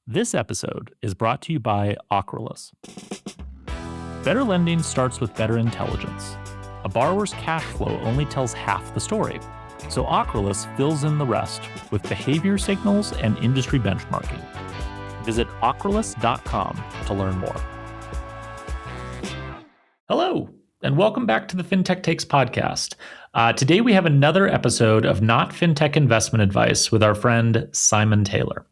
This episode is brought to you by Ocrolus. Better lending starts with better intelligence. A borrower's cash flow only tells half the story, so Ocrolus fills in the rest with behavior signals and industry benchmarking. Visit ocrolus.com to learn more. Hello, and welcome back to the Fintech Takes podcast. Today we have another episode of Not Fintech Investment Advice with our friend Simon Taylor.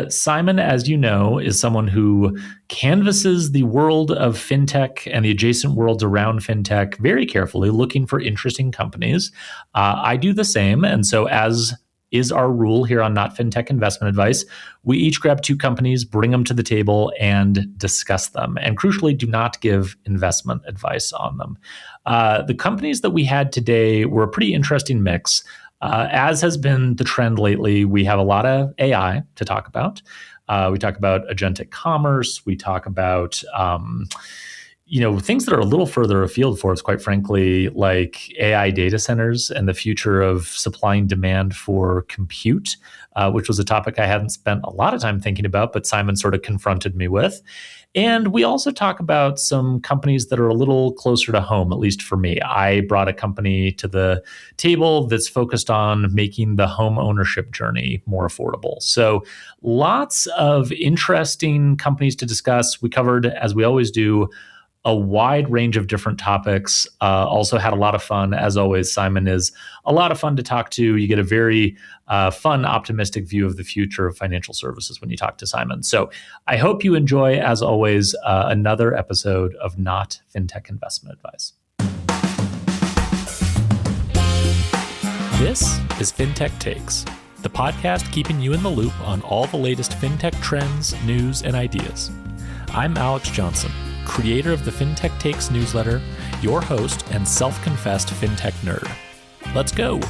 Simon, as you know, is someone who canvasses the world of fintech and the adjacent worlds around fintech very carefully, looking for interesting companies. I do the same, and so as is our rule here on Not Fintech Investment Advice, we each grab two companies, bring them to the table, and discuss them. And crucially, do not give investment advice on them. The companies that we had today were a pretty interesting mix. As has been the trend lately, we have a lot of AI to talk about. We talk about agentic commerce. We talk about things that are a little further afield for us, quite frankly, like AI data centers and the future of supply and demand for compute, which was a topic I hadn't spent a lot of time thinking about, but Simon sort of confronted me with. And we also talk about some companies that are a little closer to home, at least for me. I brought a company to the table that's focused on making the home ownership journey more affordable. So lots of interesting companies to discuss. We covered, as we always do, a wide range of different topics. Also had a lot of fun. As always, Simon is a lot of fun to talk to. You get a very fun, optimistic view of the future of financial services when you talk to Simon. So I hope you enjoy, as always, another episode of Not Fintech Investment Advice. This is Fintech Takes, the podcast keeping you in the loop on all the latest fintech trends, news, and ideas. I'm Alex Johnson, creator of the Fintech Takes newsletter, your host and self-confessed fintech nerd. Let's go.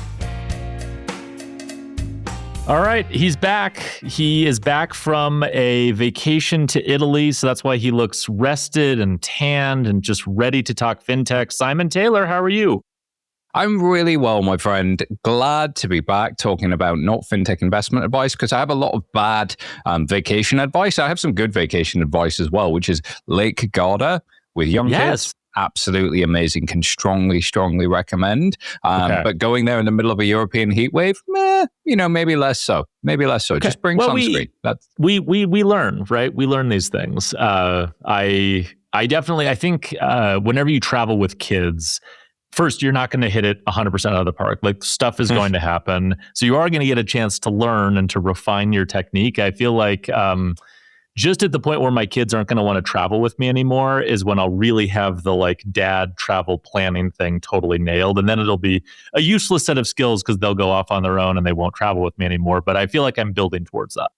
All right, he's back. He is back from a vacation to Italy, so that's why he looks rested and tanned and just ready to talk fintech. Simon Taylor, how are you? I'm really well, my friend. Glad to be back talking about Not Fintech Investment Advice, because I have a lot of bad vacation advice. I have some good vacation advice as well, which is Lake Garda with young kids. Absolutely amazing. Can strongly recommend. But going there in the middle of a European heat wave, maybe less so. Okay. Just bring sunscreen. We learn, right? We learn these things. I think whenever you travel with kids, first, you're not going to hit it 100% out of the park. Like, stuff is going to happen. So you are going to get a chance to learn and to refine your technique. I feel like just at the point where my kids aren't going to want to travel with me anymore is when I'll really have the dad travel planning thing totally nailed. And then it'll be a useless set of skills because they'll go off on their own and they won't travel with me anymore. But I feel like I'm building towards that.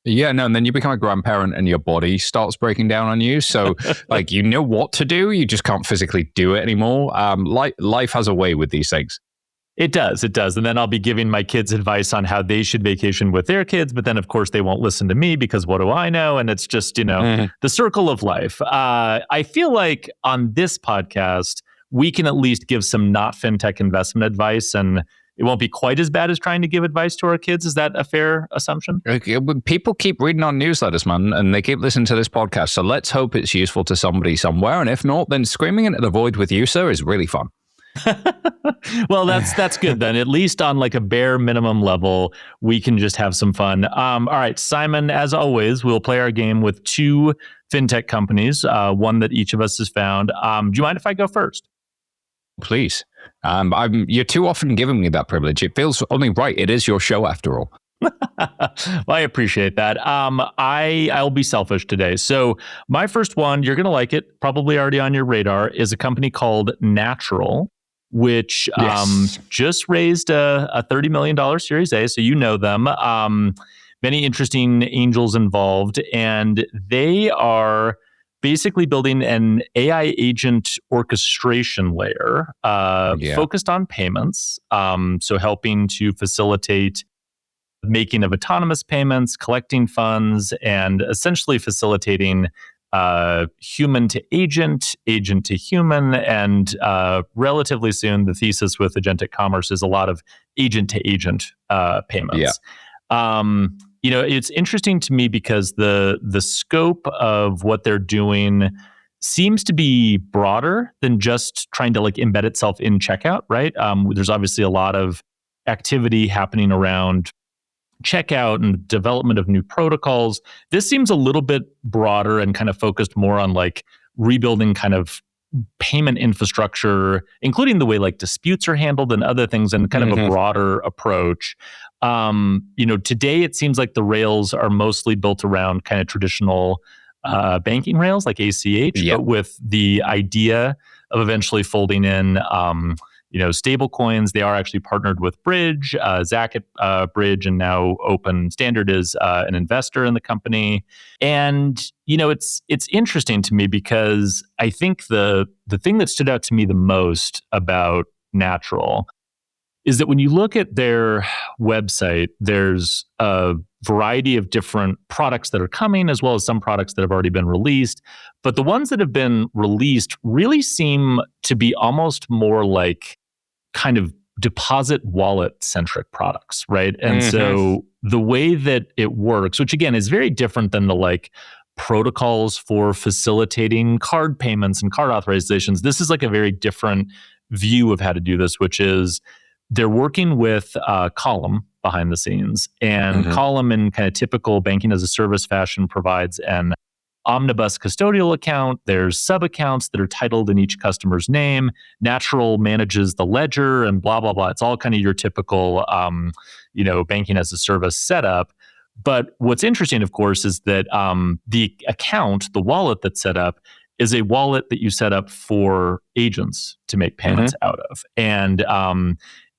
Yeah, no, and then you become a grandparent and your body starts breaking down on you. So, you know what to do, you just can't physically do it anymore. Life has a way with these things. It does. And then I'll be giving my kids advice on how they should vacation with their kids. But then, of course, they won't listen to me because what do I know? And it's just, the circle of life. I feel like on this podcast, we can at least give some not fintech investment advice, and it won't be quite as bad as trying to give advice to our kids. Is that a fair assumption? People keep reading our newsletters, man, and they keep listening to this podcast. So let's hope it's useful to somebody somewhere. And if not, then screaming into the void with you, sir, is really fun. Well, that's good then. At least on a bare minimum level, we can just have some fun. All right, Simon, as always, we'll play our game with two fintech companies, one that each of us has found. Do you mind if I go first? Please. You're too often giving me that privilege. It feels only right. It is your show after all. Well, I appreciate that. I'll be selfish today. So my first one, you're going to like it, probably already on your radar, is a company called Natural, which just raised a $30 million Series A. So you know them. Many interesting angels involved. And they are basically building an AI agent orchestration layer focused on payments. So helping to facilitate making of autonomous payments, collecting funds, and essentially facilitating human to agent, agent to human, and relatively soon the thesis with agentic commerce is a lot of agent to agent payments. It's interesting to me because the scope of what they're doing seems to be broader than just trying to like embed itself in checkout, right? There's obviously a lot of activity happening around checkout and development of new protocols. This seems a little bit broader and kind of focused more on like rebuilding kind of payment infrastructure, including the way like disputes are handled and other things, and kind of a broader approach. Today it seems like the rails are mostly built around kind of traditional banking rails like ACH, but with the idea of eventually folding in stable coins. They are actually partnered with Bridge, Zach at Bridge, and now Open Standard is an investor in the company. And it's interesting to me because I think the thing that stood out to me the most about Natural is that when you look at their website, there's a variety of different products that are coming, as well as some products that have already been released. But the ones that have been released really seem to be almost more like kind of deposit wallet centric products, right? And so the way that it works, which again is very different than the like protocols for facilitating card payments and card authorizations, this is like a very different view of how to do this, which is they're working with Column behind the scenes, and Column in kind of typical banking as a service fashion provides an omnibus custodial account. There's sub-accounts that are titled in each customer's name. Natural manages the ledger and blah, blah, blah. It's all kind of your typical, banking as a service setup. But what's interesting, of course, is that the account, the wallet that's set up, is a wallet that you set up for agents to make payments out of. And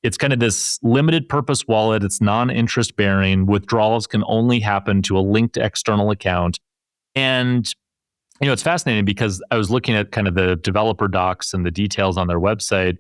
it's kind of this limited purpose wallet. It's non-interest bearing. Withdrawals can only happen to a linked external account. And, it's fascinating because I was looking at kind of the developer docs and the details on their website,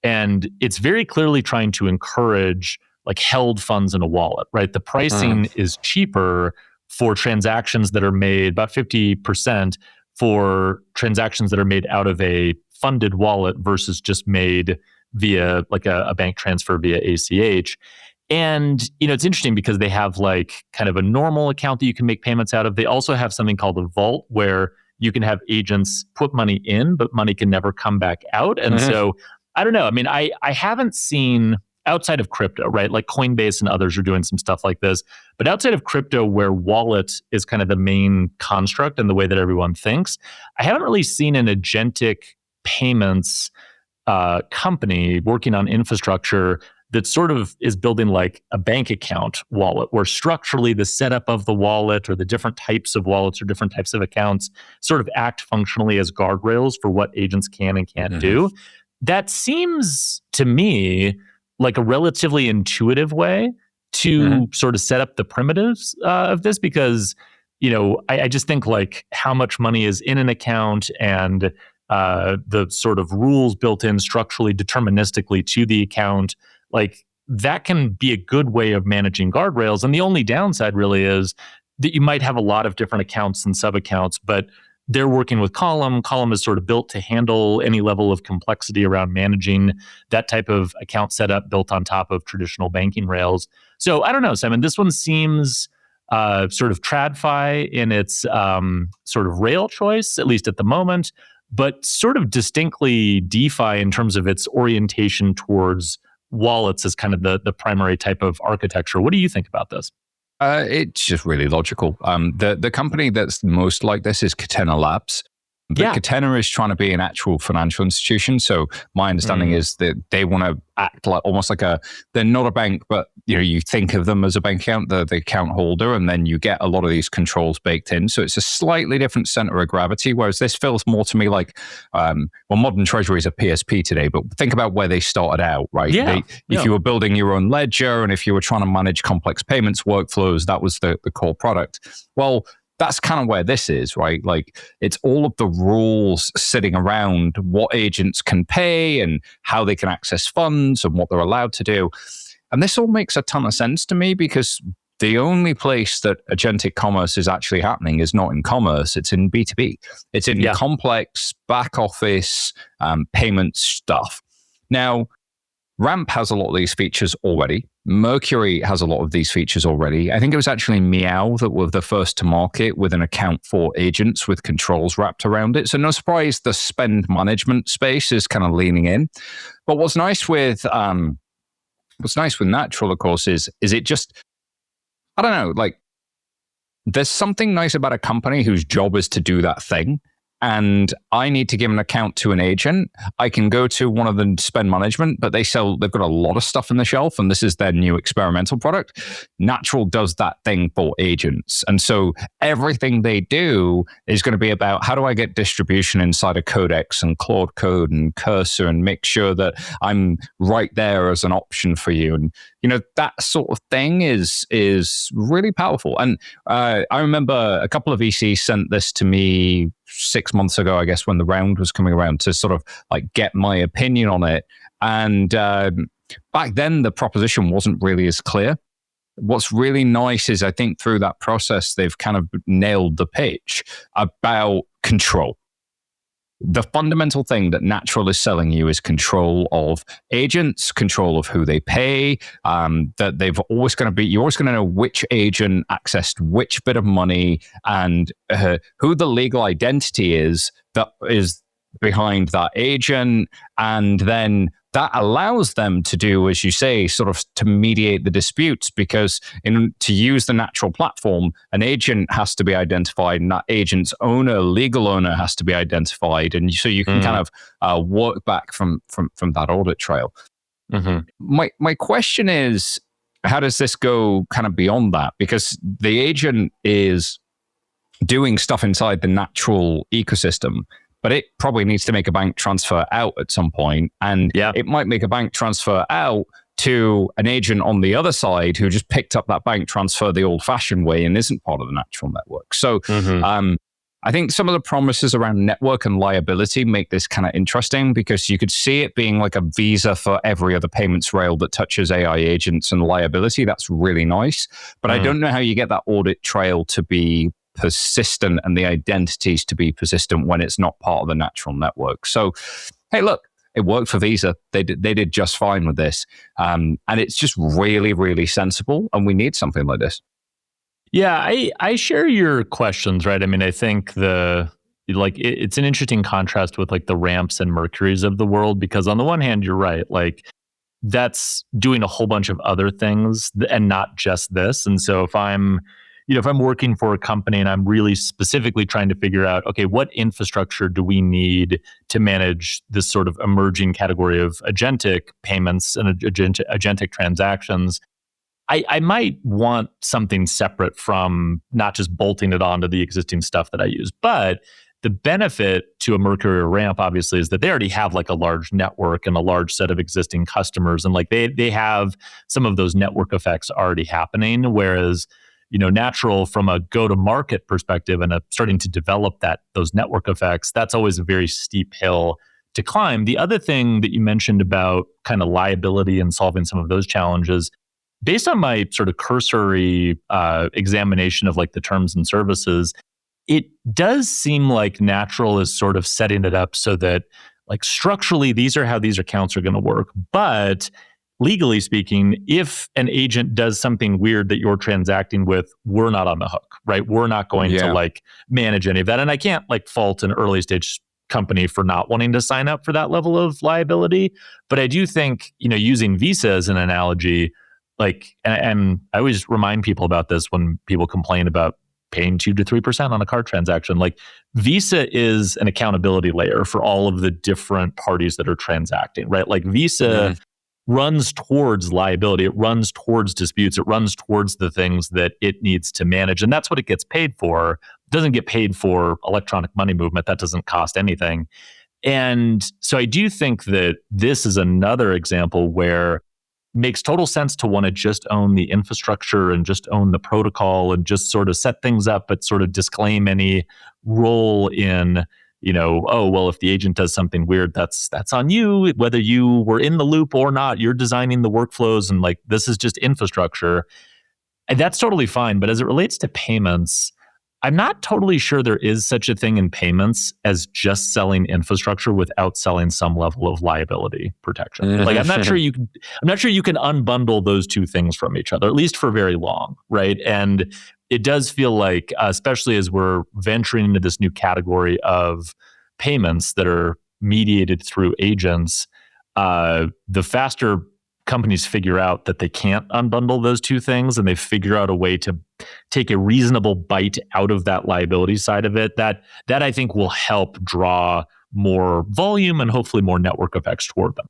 and it's very clearly trying to encourage like held funds in a wallet, right? The pricing is cheaper for transactions that are made, about 50% for transactions that are made out of a funded wallet versus just made via like a bank transfer via ACH. And, it's interesting because they have like kind of a normal account that you can make payments out of. They also have something called a vault where you can have agents put money in, but money can never come back out. And so I don't know. I mean, I haven't seen outside of crypto, right? Like Coinbase and others are doing some stuff like this. But outside of crypto, where wallet is kind of the main construct and the way that everyone thinks, I haven't really seen an agentic payments company working on infrastructure that sort of is building like a bank account wallet, where structurally the setup of the wallet or the different types of wallets or different types of accounts sort of act functionally as guardrails for what agents can and can't do. That seems to me like a relatively intuitive way to sort of set up the primitives of this, because, I just think like how much money is in an account and the sort of rules built in structurally deterministically to the account, like that can be a good way of managing guardrails. And the only downside really is that you might have a lot of different accounts and sub-accounts, but they're working with Column. Column is sort of built to handle any level of complexity around managing that type of account setup built on top of traditional banking rails. So I don't know, Simon, this one seems sort of TradFi in its sort of rail choice, at least at the moment, but sort of distinctly DeFi in terms of its orientation towards wallets as kind of the primary type of architecture. What do you think about this? It's just really logical. The company that's most like this is Catena Labs. But Catena is trying to be an actual financial institution. So my understanding is that they want to act like almost like they're not a bank, but you think of them as a bank account, the account holder, and then you get a lot of these controls baked in. So it's a slightly different center of gravity, whereas this feels more to me like, modern treasury is a PSP today, but think about where they started out, right? If you were building your own ledger and if you were trying to manage complex payments workflows, that was the core product. Well, that's kind of where this is, right? Like it's all of the rules sitting around what agents can pay and how they can access funds and what they're allowed to do. And this all makes a ton of sense to me because the only place that agentic commerce is actually happening is not in commerce, it's in B2B. It's in complex back office payment stuff. Now, Ramp has a lot of these features already. Mercury has a lot of these features already. I think it was actually Meow that were the first to market with an account for agents with controls wrapped around it. So no surprise the spend management space is kind of leaning in. But what's nice with Natural, of course, is it just, I don't know, like there's something nice about a company whose job is to do that thing. And I need to give an account to an agent. I can go to one of the spend management, but they've got a lot of stuff on the shelf, and this is their new experimental product. Natural does that thing for agents. And so everything they do is going to be about how do I get distribution inside of Codex and Claude Code and Cursor and make sure that I'm right there as an option for you. And that sort of thing is really powerful. And I remember a couple of VCs sent this to me 6 months ago, I guess, when the round was coming around to sort of like get my opinion on it. And back then, the proposition wasn't really as clear. What's really nice is I think through that process, they've kind of nailed the pitch about control. The fundamental thing that Natural is selling you is control of agents, control of who they pay, that you're always going to know which agent accessed which bit of money and who the legal identity is that is behind that agent. And then that allows them to do, as you say, sort of to mediate the disputes, because to use the Natural platform, an agent has to be identified and that agent's legal owner has to be identified. And so you can kind of work back from that audit trail. Mm-hmm. My question is, how does this go kind of beyond that? Because the agent is doing stuff inside the Natural ecosystem, but it probably needs to make a bank transfer out at some point. And it might make a bank transfer out to an agent on the other side who just picked up that bank transfer the old-fashioned way and isn't part of the Natural network. So I think some of the promises around network and liability make this kind of interesting, because you could see it being like a Visa for every other payments rail that touches AI agents and liability. That's really nice. But I don't know how you get that audit trail to be persistent and the identities to be persistent when it's not part of the Natural network. So, hey, look, it worked for Visa. They did just fine with this. And it's just really, really sensible. And we need something like this. Yeah, I share your questions, right? I mean, I think it's an interesting contrast with like the Ramps and Mercuries of the world, because on the one hand, you're right. Like that's doing a whole bunch of other things and not just this. And so if I'm working for a company and I'm really specifically trying to figure out, okay, what infrastructure do we need to manage this sort of emerging category of agentic payments and agentic transactions, I might want something separate from not just bolting it onto the existing stuff that I use. But the benefit to a Mercury or Ramp, obviously, is that they already have like a large network and a large set of existing customers. And like they have some of those network effects already happening. Whereas Natural, from a go-to-market perspective and starting to develop those network effects, that's always a very steep hill to climb. The other thing that you mentioned about kind of liability and solving some of those challenges, based on my sort of cursory examination of like the terms and services, it does seem like Natural is sort of setting it up so that like structurally, these are how these accounts are going to work. But legally speaking, if an agent does something weird that you're transacting with, we're not on the hook, right? We're not going to like manage any of that. And I can't like fault an early stage company for not wanting to sign up for that level of liability. But I do think, using Visa as an analogy, like, and I always remind people about this when people complain about paying 2 to 3% on a card transaction. Like Visa is an accountability layer for all of the different parties that are transacting, right? Like Visa runs towards liability. It runs towards disputes. It runs towards the things that it needs to manage. And that's what it gets paid for. It doesn't get paid for electronic money movement. That doesn't cost anything. And so I do think that this is another example where it makes total sense to want to just own the infrastructure and just own the protocol and just sort of set things up, but sort of disclaim any role in if the agent does something weird, that's on you, whether you were in the loop or not. You're designing the workflows and like this is just infrastructure. And that's totally fine. But as it relates to payments, I'm not totally sure there is such a thing in payments as just selling infrastructure without selling some level of liability protection. Like I'm not sure you can unbundle those two things from each other, at least for very long, right? And it does feel like, especially as we're venturing into this new category of payments that are mediated through agents, the faster companies figure out that they can't unbundle those two things and they figure out a way to take a reasonable bite out of that liability side of it, that I think will help draw more volume and hopefully more network effects toward them.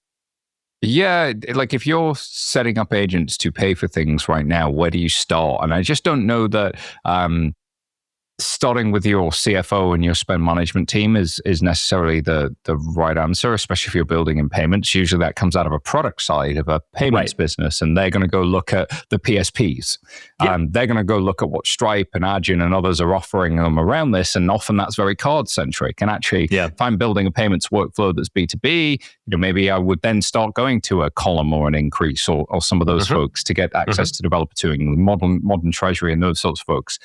Yeah, like if you're setting up agents to pay for things right now, where do you start? And I just don't know that starting with your CFO and your spend management team is necessarily the right answer, especially if you're building in payments. Usually that comes out of a product side of a payments business, and they're going to go look at the PSPs. They're going to go look at what Stripe and Adyen and others are offering them around this, and often that's very card centric. And actually, if I'm building a payments workflow that's B2B, maybe I would then start going to a Column or an Increase or some of those folks to get access to developer tooling, modern treasury, and those sorts of folks.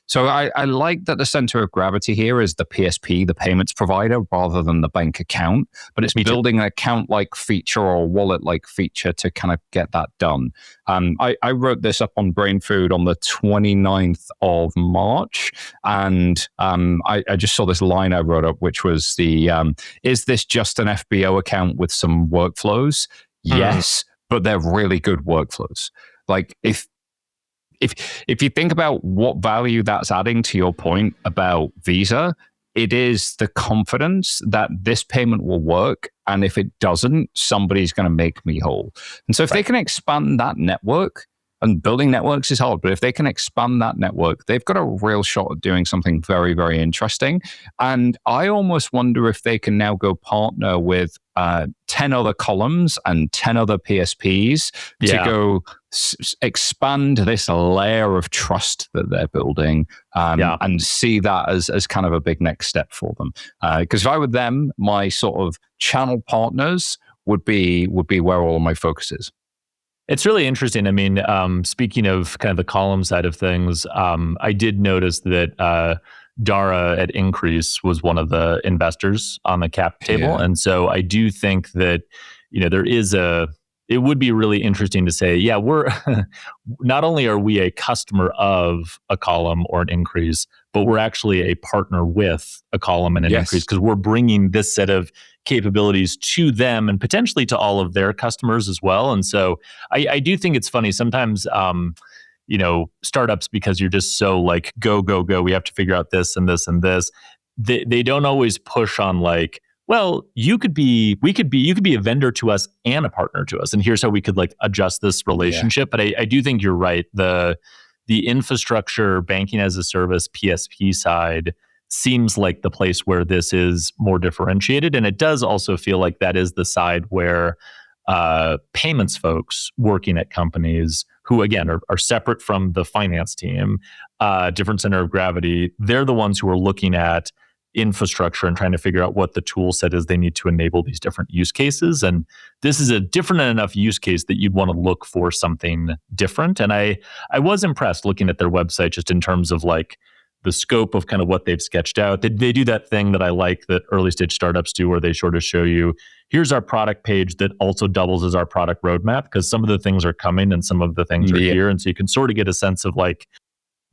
So I like that the center of gravity here is the PSP, the payments provider, rather than the bank account. But it's building an account-like feature or a wallet-like feature to kind of get that done. I wrote this up on Brain Food on the 29th of March, and I just saw this line I wrote up, which was is this just an FBO account with some workflows? Yes, but they're really good workflows. Like if you think about what value that's adding to your point about Visa, it is the confidence that this payment will work. And if it doesn't, somebody's going to make me whole. And so if they can expand that network, and building networks is hard, but if they can expand that network, they've got a real shot at doing something very, very interesting. And I almost wonder if they can now go partner with 10 other columns and 10 other PSPs to go expand this layer of trust that they're building and see that as kind of a big next step for them. Because if I were them, my sort of channel partners would be where all of my focus is. It's really interesting. I mean, speaking of kind of the column side of things, I did notice that Dara at Increase was one of the investors on the cap table. And so I do think that, it would be really interesting to say, we're not only are we a customer of a column or an Increase, but we're actually a partner with a column and an Increase, because we're bringing this set of capabilities to them and potentially to all of their customers as well. And so I do think it's funny sometimes, startups, because you're just so like, go, we have to figure out this and this and this. They don't always push on like, well, you could be a vendor to us and a partner to us. And here's how we could like adjust this relationship. But I do think you're right. The infrastructure, banking as a service, PSP side seems like the place where this is more differentiated. And it does also feel like that is the side where payments folks working at companies who, again, are separate from the finance team, different center of gravity, they're the ones who are looking at infrastructure and trying to figure out what the tool set is they need to enable these different use cases. And this is a different enough use case that you'd want to look for something different. And I was impressed looking at their website just in terms of like the scope of kind of what they've sketched out. They do that thing that I like that early stage startups do, where they sort of show you, here's our product page that also doubles as our product roadmap, because some of the things are coming and some of the things are here. And so you can sort of get a sense of like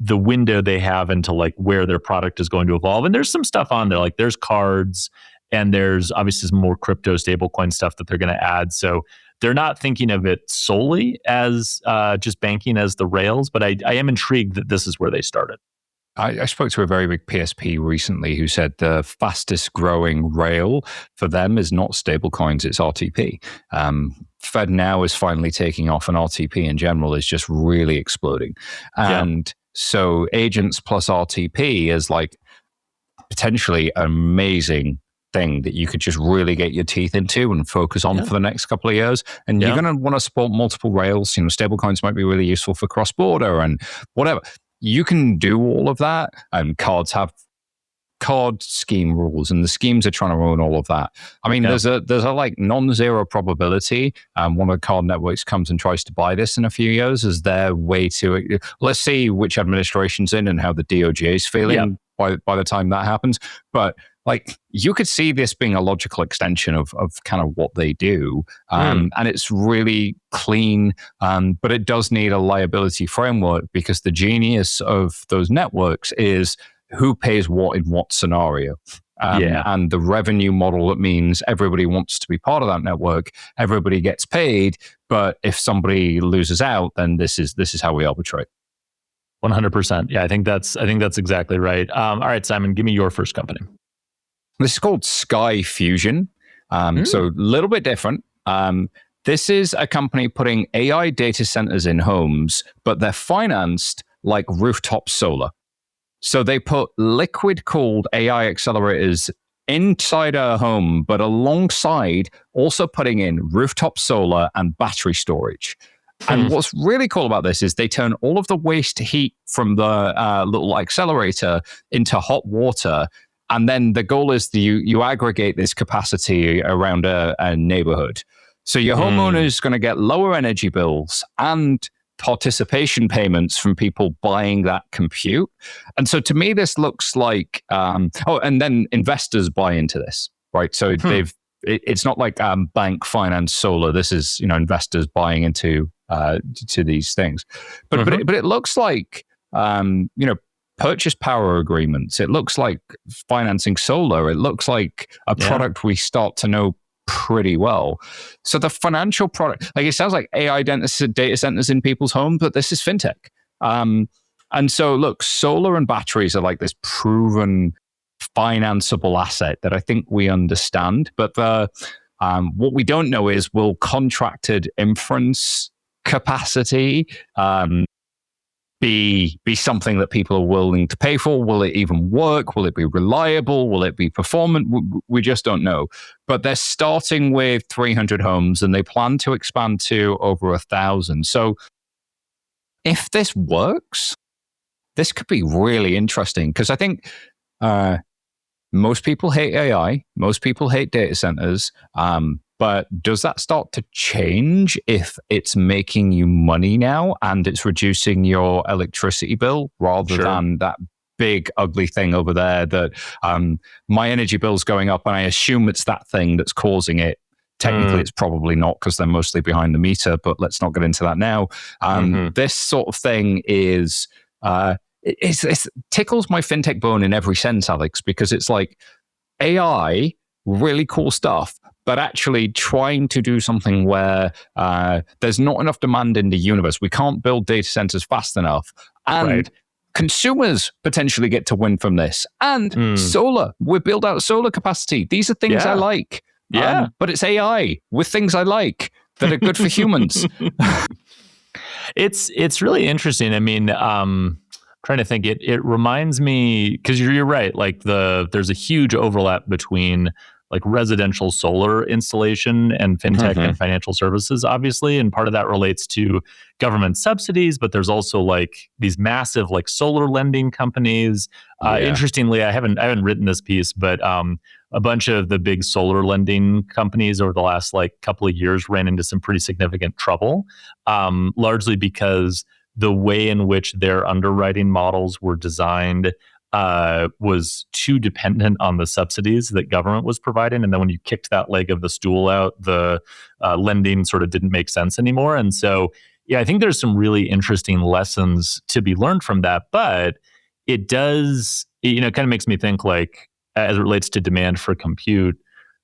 the window they have into like where their product is going to evolve. And there's some stuff on there, like there's cards and there's obviously some more crypto stablecoin stuff that they're going to add. So they're not thinking of it solely as just banking as the rails, but I am intrigued that this is where they started. I spoke to a very big PSP recently who said the fastest growing rail for them is not stablecoins, it's RTP. FedNow is finally taking off, and RTP in general is just really exploding. And so agents plus RTP is like potentially an amazing thing that you could just really get your teeth into and focus on for the next couple of years. And you're going to want to support multiple rails. Stablecoins might be really useful for cross-border and whatever. You can do all of that, and cards have card scheme rules, and the schemes are trying to ruin all of that. I mean, there's a like non-zero probability. One of the card networks comes and tries to buy this in a few years as their way to, let's see which administration's in and how the DOJ is feeling by the time that happens. But like, you could see this being a logical extension of kind of what they do. And it's really clean, but it does need a liability framework, because the genius of those networks is who pays what in what scenario. And the revenue model, that means everybody wants to be part of that network, everybody gets paid, but if somebody loses out, then this is how we arbitrate. 100%. Yeah, I think that's exactly right. All right, Simon, give me your first company. This is called Sky Fusion. So a little bit different. This is a company putting AI data centers in homes, but they're financed like rooftop solar. So they put liquid-cooled AI accelerators inside a home, but alongside also putting in rooftop solar and battery storage. And what's really cool about this is they turn all of the waste heat from the little accelerator into hot water. And then the goal is you aggregate this capacity around a neighborhood. So your homeowner is going to get lower energy bills and participation payments from people buying that compute. And so to me, this looks like, and then investors buy into this, right? So it's not like bank finance solar. This is, investors buying into to these things. But it looks like, purchase power agreements. It looks like financing solar. It looks like a product we start to know pretty well. So the financial product, like, it sounds like AI data centers in people's homes, but this is fintech. And so look, solar and batteries are like this proven financeable asset that I think we understand. But what we don't know is, will contracted inference capacity be something that people are willing to pay for? Will it even work? Will it be reliable? Will it be performant? We just don't know. But they're starting with 300 homes and they plan to expand to over 1,000. So if this works, this could be really interesting, because I think most people hate AI, most people hate data centers. But does that start to change if it's making you money now and it's reducing your electricity bill, rather than that big ugly thing over there that my energy bill's going up and I assume it's that thing that's causing it? Technically, it's probably not, because they're mostly behind the meter, but let's not get into that now. This sort of thing is, it tickles my fintech bone in every sense, Alex, because it's like AI, really cool stuff, but actually trying to do something where there's not enough demand in the universe. We can't build data centers fast enough. And consumers potentially get to win from this. And solar, we build out solar capacity. These are things I like. But it's AI with things I like that are good for humans. It's really interesting. I mean, trying to think, it reminds me, because you're right, like there's a huge overlap between like residential solar installation and fintech and financial services, obviously. And part of that relates to government subsidies, but there's also like these massive like solar lending companies. Interestingly, I haven't written this piece, but a bunch of the big solar lending companies over the last like couple of years ran into some pretty significant trouble, largely because the way in which their underwriting models were designed was too dependent on the subsidies that government was providing. And then when you kicked that leg of the stool out, the lending sort of didn't make sense anymore. And so, I think there's some really interesting lessons to be learned from that. But it does, kind of makes me think, like, as it relates to demand for compute,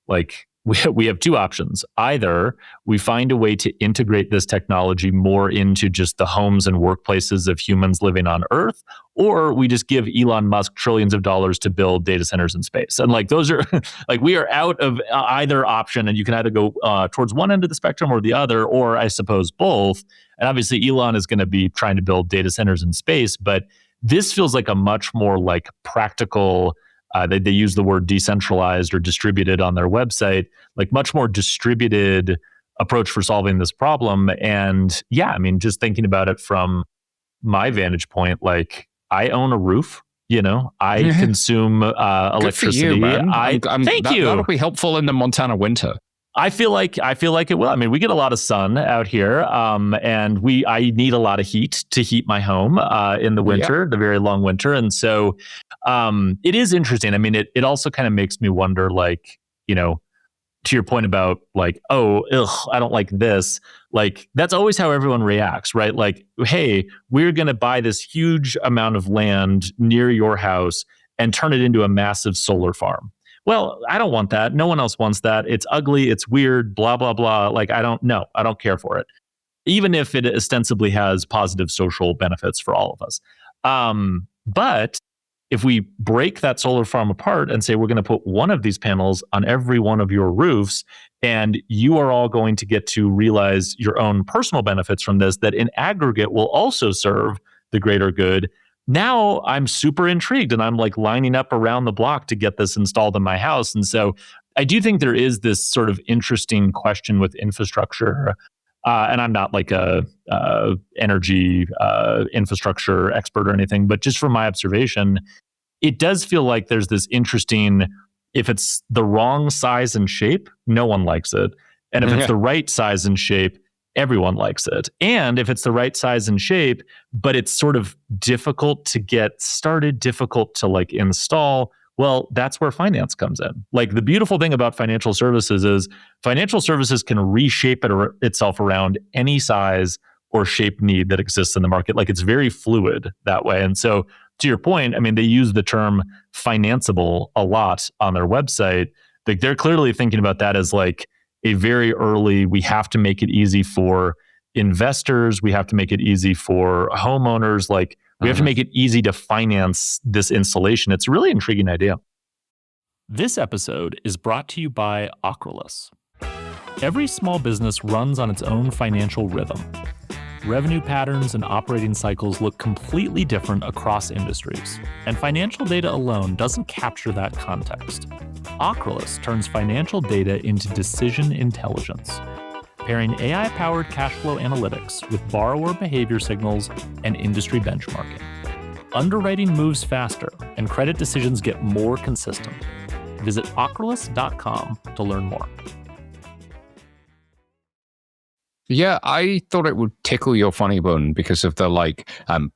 like, we have two options. Either we find a way to integrate this technology more into just the homes and workplaces of humans living on Earth, or we just give Elon Musk trillions of dollars to build data centers in space. And like, those are like, we are out of either option, and you can either go towards one end of the spectrum or the other, or I suppose both. And obviously Elon is going to be trying to build data centers in space, but this feels like a much more like practical, they use the word decentralized or distributed on their website, like much more distributed approach for solving this problem. And I mean, just thinking about it from my vantage point, like, I own a roof. I consume Good for electricity. you, man. Thank you. That'll be helpful in the Montana winter. I feel like it will. I mean, we get a lot of sun out here, and I need a lot of heat to heat my home in the winter, the very long winter, and so it is interesting. I mean, it also kind of makes me wonder, like, to your point about like, oh, I don't like this. Like, that's always how everyone reacts, right? Like, hey, we're going to buy this huge amount of land near your house and turn it into a massive solar farm. Well, I don't want that. No one else wants that. It's ugly. It's weird, blah, blah, blah. Like, I don't care for it, even if it ostensibly has positive social benefits for all of us. But if we break that solar farm apart and say we're going to put one of these panels on every one of your roofs, and you are all going to get to realize your own personal benefits from this, that in aggregate will also serve the greater good. Now I'm super intrigued, and I'm like lining up around the block to get this installed in my house. And so I do think there is this sort of interesting question with infrastructure. And I'm not like a energy infrastructure expert or anything, but just from my observation, it does feel like there's this interesting, if it's the wrong size and shape, no one likes it. And if it's the right size and shape, everyone likes it. And if it's the right size and shape, but it's sort of difficult to get started, difficult to like install, well, that's where finance comes in. Like, the beautiful thing about financial services is financial services can reshape itself around any size or shape need that exists in the market. Like, it's very fluid that way. And so, to your point, I mean, they use the term financeable a lot on their website. Like, they're clearly thinking about that as like a very early, we have to make it easy for investors. We have to make it easy for homeowners. Like, we have to make it easy to finance this installation. It's a really intriguing idea. This episode is brought to you by Ocrolus. Every small business runs on its own financial rhythm. Revenue patterns and operating cycles look completely different across industries, and financial data alone doesn't capture that context. Ocrolus turns financial data into decision intelligence, pairing AI-powered cash flow analytics with borrower behavior signals and industry benchmarking. Underwriting moves faster, and credit decisions get more consistent. Visit ocrolus.com to learn more. Yeah, I thought it would tickle your funny bone because of the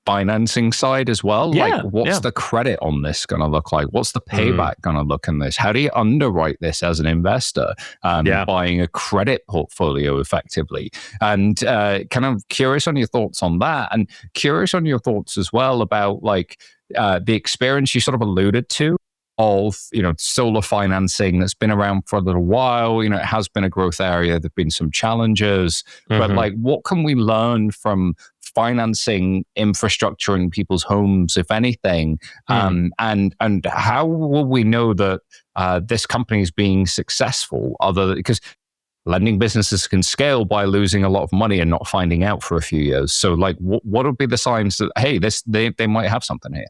financing side as well. Yeah, like, what's the credit on this going to look like? What's the payback going to look in this? How do you underwrite this as an investor buying a credit portfolio effectively? And kind of curious on your thoughts on that, and curious on your thoughts as well about the experience you sort of alluded to of solar financing that's been around for a little while. It has been a growth area. There've been some challenges, but what can we learn from financing infrastructure in people's homes, if anything? And how will we know that this company is being successful? Because lending businesses can scale by losing a lot of money and not finding out for a few years. So, what would be the signs that they might have something here?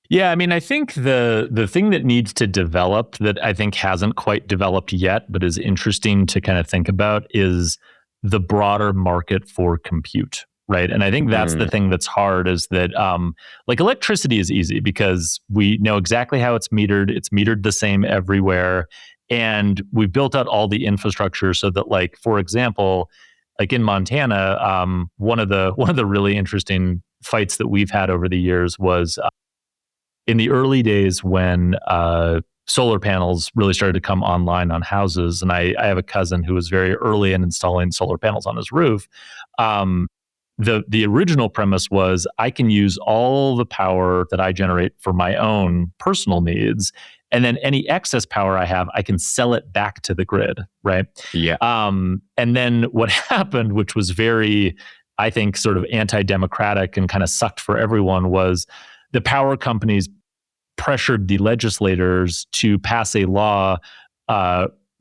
Yeah, I mean, I think the thing that needs to develop, that I think hasn't quite developed yet, but is interesting to kind of think about, is the broader market for compute, right? And I think that's the thing that's hard, is that electricity is easy because we know exactly how it's metered. It's metered the same everywhere. And we've built out all the infrastructure so that, for example, in Montana, one of the really interesting fights that we've had over the years was in the early days when solar panels really started to come online on houses. And I have a cousin who was very early in installing solar panels on his roof. The original premise was, I can use all the power that I generate for my own personal needs, and then any excess power I have, I can sell it back to the grid, right? Yeah. And then what happened, which was very, I think, sort of anti-democratic and kind of sucked for everyone, was the power companies pressured the legislators to pass a law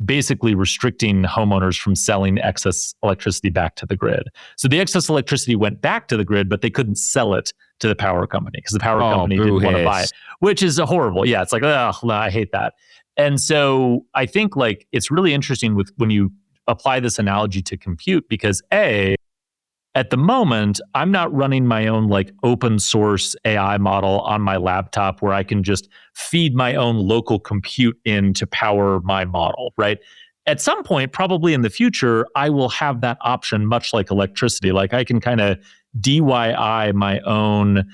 basically restricting homeowners from selling excess electricity back to the grid. So the excess electricity went back to the grid, but they couldn't sell it to the power company because the power company didn't want to buy it, which is horrible. Yeah, it's like, oh, I hate that. And so I think it's really interesting when you apply this analogy to compute, because at the moment, I'm not running my own like open source AI model on my laptop where I can just feed my own local compute in to power my model, right? At some point, probably in the future, I will have that option, much like electricity. Like I can kind of DIY my own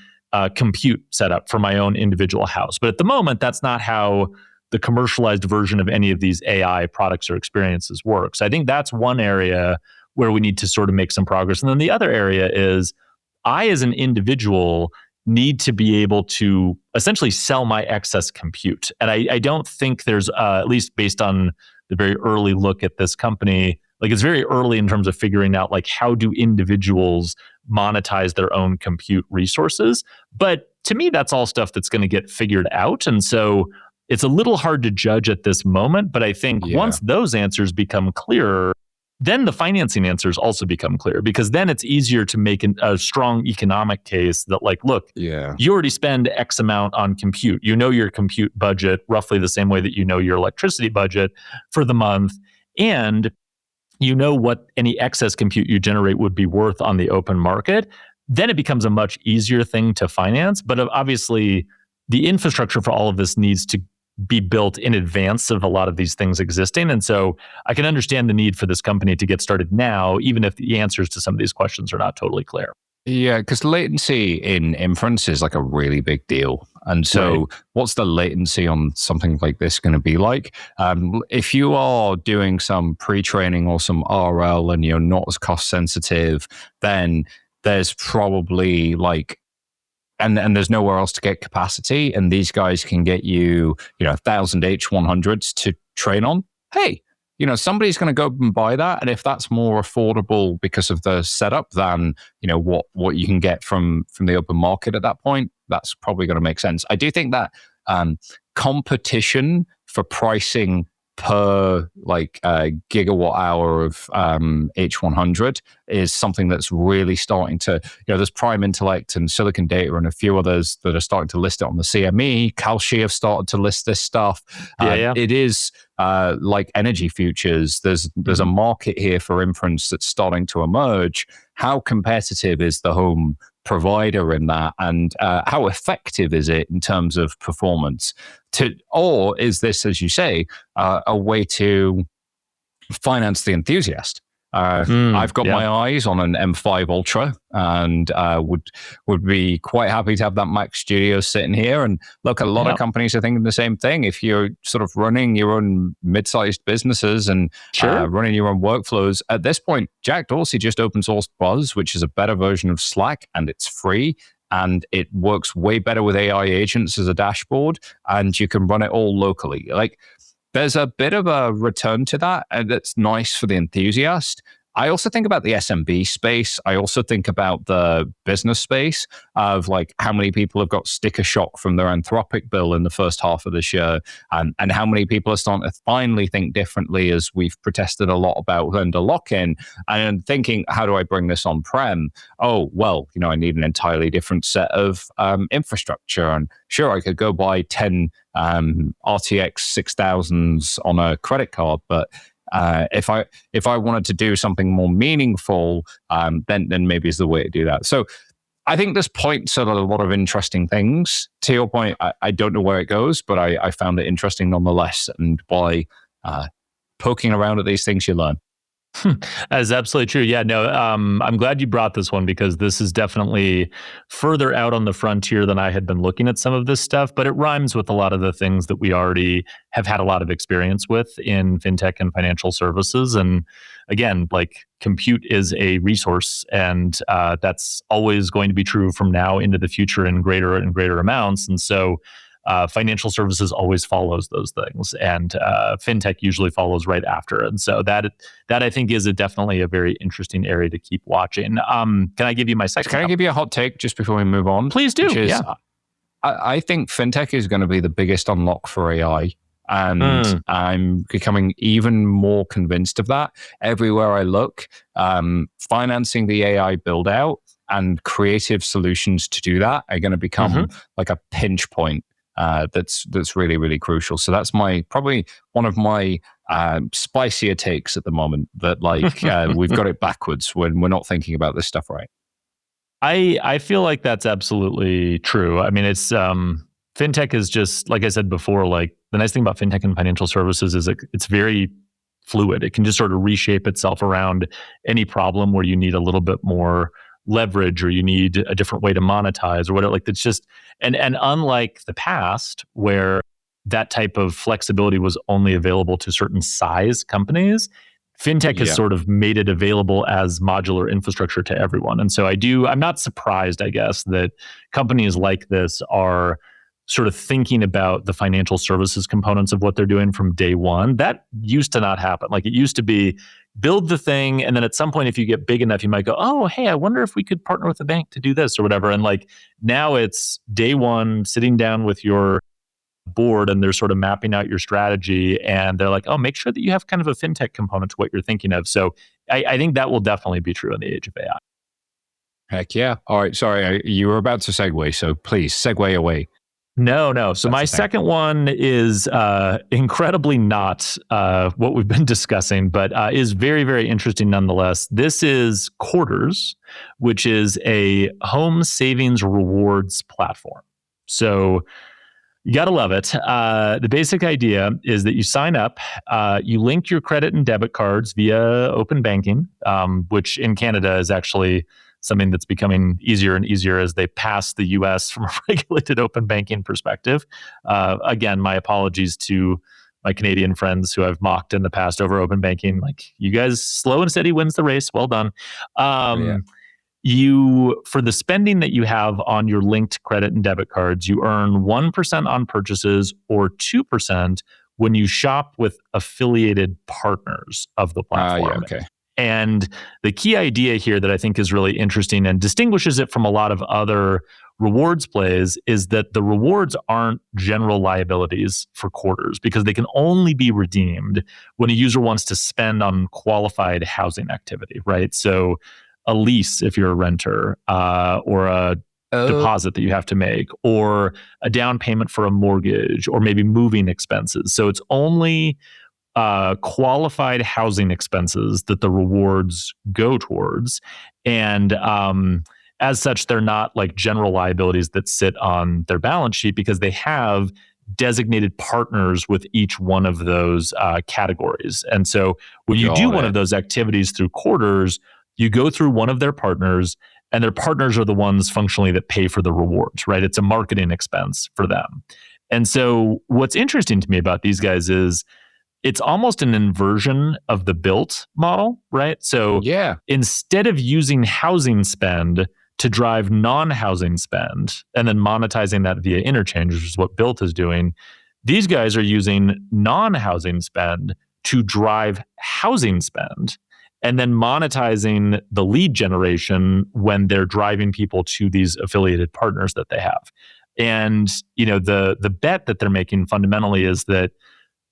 compute setup for my own individual house. But at the moment, that's not how the commercialized version of any of these AI products or experiences works. I think that's one area where we need to sort of make some progress. And then the other area is I, as an individual, need to be able to essentially sell my excess compute. And I don't think there's, at least based on the very early look at this company, like it's very early in terms of figuring out like how do individuals monetize their own compute resources. But to me, that's all stuff that's going to get figured out. And so it's a little hard to judge at this moment. But I think once those answers become clearer, then the financing answers also become clear, because then it's easier to make a strong economic case that like, look, you already spend X amount on compute. You know your compute budget roughly the same way that you know your electricity budget for the month. And you know what any excess compute you generate would be worth on the open market. Then it becomes a much easier thing to finance. But obviously, the infrastructure for all of this needs to be built in advance of a lot of these things existing. And so I can understand the need for this company to get started now, even if the answers to some of these questions are not totally clear. Yeah, because latency in inference is like a really big deal. And so what's the latency on something like this going to be like? If you are doing some pre-training or some RL and you're not as cost sensitive, then there's probably like, and there's nowhere else to get capacity. And these guys can get you, 1,000 H100s to train on. Hey, somebody's going to go and buy that. And if that's more affordable because of the setup than, what you can get from the open market at that point, that's probably going to make sense. I do think that competition for pricing per gigawatt hour of H100 is something that's really starting to, there's Prime Intellect and Silicon Data and a few others that are starting to list it on the CME. Kalshi have started to list this stuff. It is like energy futures. There's a market here for inference that's starting to emerge. How competitive is the home provider in that, and how effective is it in terms of performance? Or is this, as you say, a way to finance the enthusiast? I've got my eyes on an M5 Ultra, and would be quite happy to have that Mac Studio sitting here. And look, a lot of companies are thinking the same thing. If you're sort of running your own mid-sized businesses and running your own workflows, at this point, Jack Dorsey just open sourced Buzz, which is a better version of Slack, and it's free. And it works way better with AI agents as a dashboard, and you can run it all locally. Like, there's a bit of a return to that, and that's nice for the enthusiast. I also think about the SMB space. I also think about the business space of like how many people have got sticker shock from their Anthropic bill in the first half of this year, and how many people are starting to finally think differently as we've protested a lot about vendor lock-in, and thinking, how do I bring this on-prem? Oh, well, I need an entirely different set of infrastructure. And sure, I could go buy 10 RTX 6000s on a credit card, but if I wanted to do something more meaningful, then maybe is the way to do that. So I think this points at a lot of interesting things. To your point, I don't know where it goes, but I found it interesting nonetheless. And by poking around at these things, you learn. That's absolutely true. Yeah, no, I'm glad you brought this one, because this is definitely further out on the frontier than I had been looking at some of this stuff, but it rhymes with a lot of the things that we already have had a lot of experience with in fintech and financial services. And again, like, compute is a resource, and that's always going to be true from now into the future in greater and greater amounts. And so financial services always follows those things, and fintech usually follows right after. And so that I think is definitely a very interesting area to keep watching. Can I give you my second? Can I give you a hot take just before we move on? Please do. Which is, I think fintech is going to be the biggest unlock for AI. And I'm becoming even more convinced of that. Everywhere I look, financing the AI build out and creative solutions to do that are going to become like a pinch point. that's really, really crucial. So that's probably one of my spicier takes at the moment, that we've got it backwards when we're not thinking about this stuff right. I feel like that's absolutely true. I mean, it's fintech is just, like I said before, like the nice thing about fintech and financial services is it's very fluid. It can just sort of reshape itself around any problem where you need a little bit more leverage or you need a different way to monetize or whatever. Like it's just and unlike the past where that type of flexibility was only available to certain size companies, fintech has sort of made it available as modular infrastructure to everyone. And so I'm not surprised, I guess, that companies like this are sort of thinking about the financial services components of what they're doing from day one. That used to not happen. Like it used to be build the thing, and then at some point, if you get big enough, you might go, oh, hey, I wonder if we could partner with a bank to do this or whatever. And like now it's day one, sitting down with your board and they're sort of mapping out your strategy, and they're like, oh, make sure that you have kind of a fintech component to what you're thinking of. So I think that will definitely be true in the age of AI. Heck yeah. All right. Sorry, you were about to segue, so please segue away. No. So my second one is incredibly not what we've been discussing, but is very, very interesting nonetheless. This is Quarters, which is a home savings rewards platform. So you got to love it. The basic idea is that you sign up, you link your credit and debit cards via open banking, which in Canada is actually something that's becoming easier and easier as they pass the US from a regulated open banking perspective. Again, my apologies to my Canadian friends who I've mocked in the past over open banking. Like, you guys, slow and steady wins the race. Well done. For the spending that you have on your linked credit and debit cards, you earn 1% on purchases or 2% when you shop with affiliated partners of the platform. And the key idea here that I think is really interesting and distinguishes it from a lot of other rewards plays is that the rewards aren't general liabilities for Quarters, because they can only be redeemed when a user wants to spend on qualified housing activity, right? So a lease if you're a renter, or a deposit that you have to make, or a down payment for a mortgage, or maybe moving expenses. So it's only qualified housing expenses that the rewards go towards. And as such, they're not like general liabilities that sit on their balance sheet, because they have designated partners with each one of those categories. And so when you do one of those activities through Quarters, you go through one of their partners, and their partners are the ones functionally that pay for the rewards, right? It's a marketing expense for them. And so what's interesting to me about these guys is it's almost an inversion of the Bilt model, right? So instead of using housing spend to drive non-housing spend and then monetizing that via interchange, which is what Bilt is doing, these guys are using non-housing spend to drive housing spend, and then monetizing the lead generation when they're driving people to these affiliated partners that they have. And the bet that they're making fundamentally is that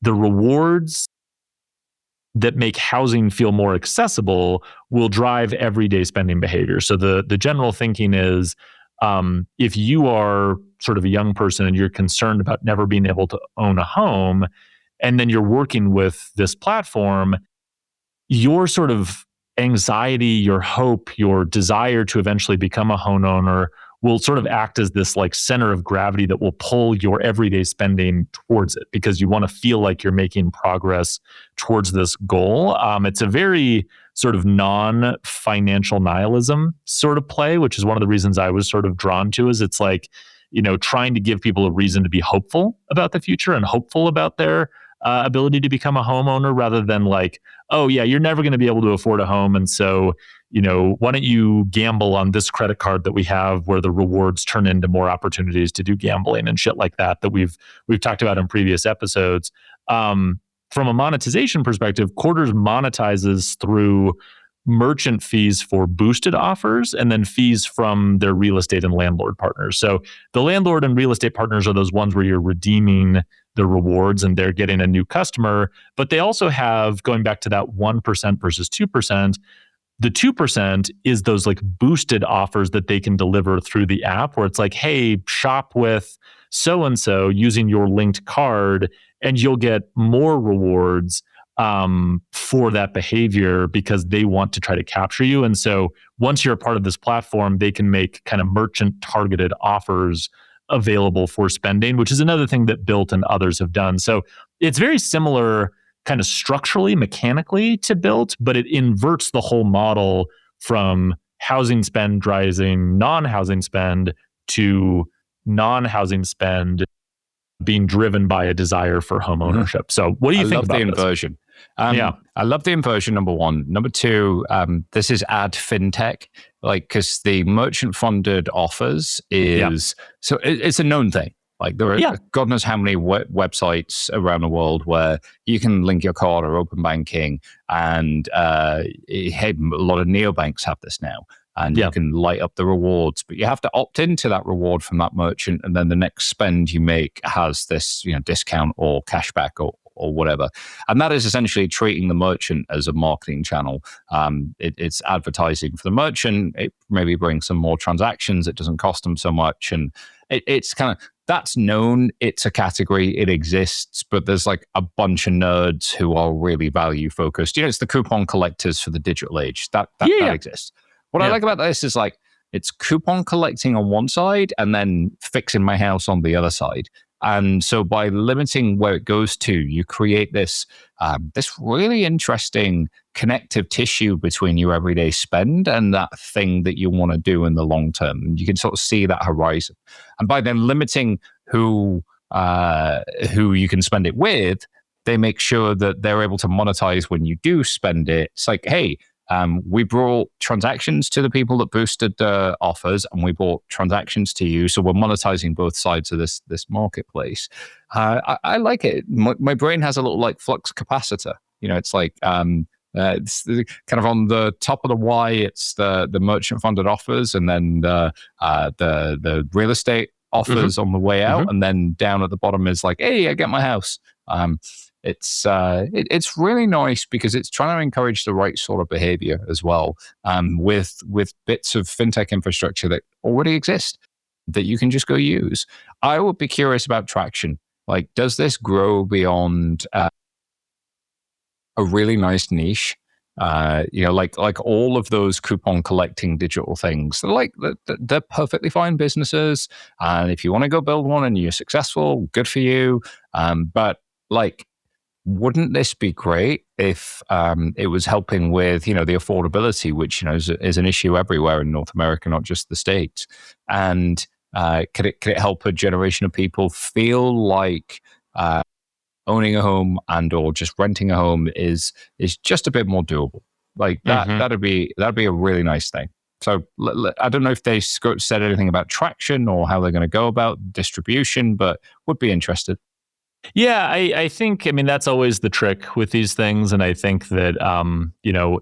the rewards that make housing feel more accessible will drive everyday spending behavior. So the general thinking is, if you are sort of a young person and you're concerned about never being able to own a home, and then you're working with this platform, your sort of anxiety, your hope, your desire to eventually become a homeowner will sort of act as this like center of gravity that will pull your everyday spending towards it, because you want to feel like you're making progress towards this goal. It's a very sort of non-financial nihilism sort of play, which is one of the reasons I was sort of drawn to, is it's like, trying to give people a reason to be hopeful about the future and hopeful about their ability to become a homeowner, rather than like, oh yeah, you're never going to be able to afford a home, and so why don't you gamble on this credit card that we have, where the rewards turn into more opportunities to do gambling and shit like that we've talked about in previous episodes. From a monetization perspective, Quarters monetizes through merchant fees for boosted offers, and then fees from their real estate and landlord partners. So the landlord and real estate partners are those ones where you're redeeming the rewards and they're getting a new customer. But they also have, going back to that 1% versus 2%, the 2% is those like boosted offers that they can deliver through the app, where it's like, hey, shop with so-and-so using your linked card, and you'll get more rewards for that behavior because they want to try to capture you. And so once you're a part of this platform, they can make kind of merchant targeted offers available for spending, which is another thing that Bilt and others have done. So it's very similar kind of structurally, mechanically to Bilt, but it inverts the whole model from housing spend rising non-housing spend to non-housing spend being driven by a desire for home ownership. So what do you think about the this? inversion. I love the inversion, number one. Number two, this is ad fintech, because the merchant funded offers is, so it's a known thing. Like there are God knows how many websites around the world where you can link your card or open banking, and a lot of neobanks have this now. And you can light up the rewards, but you have to opt into that reward from that merchant, and then the next spend you make has this, discount or cashback or whatever. And that is essentially treating the merchant as a marketing channel. It's advertising for the merchant. It maybe brings some more transactions. It doesn't cost them so much, and it's kind of, that's known. It's a category. It exists, but there's like a bunch of nerds who are really value focused. It's the coupon collectors for the digital age. That exists. What I like about this is it's coupon collecting on one side and then fixing my house on the other side. And so by limiting where it goes to, you create this really interesting connective tissue between your everyday spend and that thing that you want to do in the long term. And you can sort of see that horizon. And by then limiting who you can spend it with, they make sure that they're able to monetize when you do spend it. It's like, hey, we brought transactions to the people that boosted the offers, and we brought transactions to you. So we're monetizing both sides of this marketplace. I like it. My brain has a little flux capacitor. It's it's kind of on the top of the Y. It's the merchant funded offers, and then the real estate offers on the way out, and then down at the bottom is hey, I get my house. It's really nice because it's trying to encourage the right sort of behavior as well, with bits of fintech infrastructure that already exist that you can just go use. I would be curious about traction. Does this grow beyond a really nice niche? Like all of those coupon collecting digital things, they're perfectly fine businesses. And if you want to go build one and you're successful, good for you. But wouldn't this be great if it was helping with, the affordability, which, is an issue everywhere in North America, not just the States? And could it help a generation of people feel like owning a home and or just renting a home is just a bit more doable? That'd be a really nice thing. So I don't know if they said anything about traction or how they're going to go about distribution, but would be interested. Yeah, I think, that's always the trick with these things. And I think that,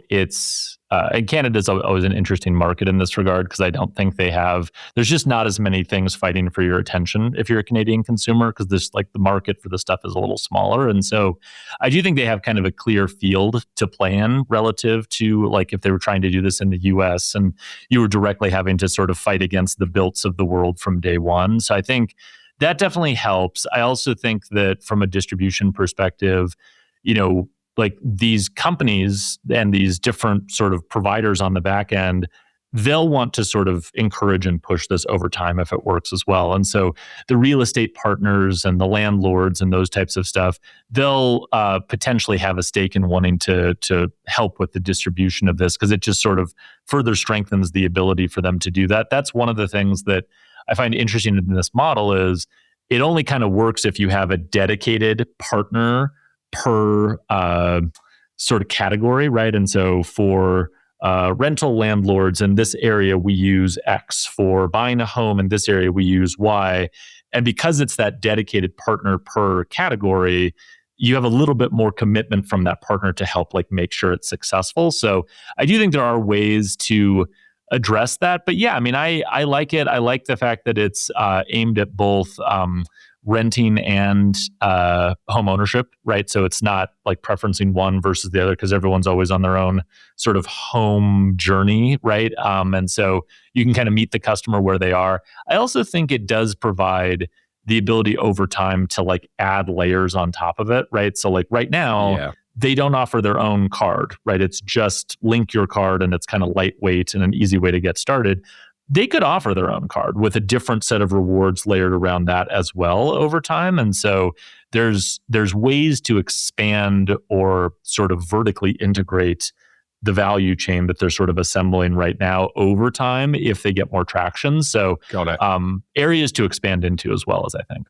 it's, and Canada's always an interesting market in this regard, because I don't think there's just not as many things fighting for your attention if you're a Canadian consumer, because this, the market for the stuff is a little smaller. And so I do think they have kind of a clear field to play in relative to if they were trying to do this in the US and you were directly having to sort of fight against the Bilts of the world from day one. So I think that definitely helps. I also think that from a distribution perspective, these companies and these different sort of providers on the back end, they'll want to sort of encourage and push this over time if it works as well. And so the real estate partners and the landlords and those types of stuff, they'll potentially have a stake in wanting to help with the distribution of this, because it just sort of further strengthens the ability for them to do that. That's one of the things that I find interesting in this model is it only kind of works if you have a dedicated partner per sort of category, right? And so for rental landlords in this area, we use X. For buying a home in this area, we use Y. And because it's that dedicated partner per category, you have a little bit more commitment from that partner to help make sure it's successful. So I do think there are ways to address that. But yeah, I like it. I like the fact that it's aimed at both renting and home ownership, right? So it's not preferencing one versus the other, because everyone's always on their own sort of home journey, right? And so you can kind of meet the customer where they are. I also think it does provide the ability over time to like add layers on top of it, right? So like right now, Yeah. they don't offer their own card, right? It's just link your card and it's kind of lightweight and an easy way to get started. They could offer their own card with a different set of rewards layered around that as well over time. And so there's ways to expand or sort of vertically integrate the value chain that they're sort of assembling right now over time if they get more traction. So Got it. Areas to expand into as well, as I think.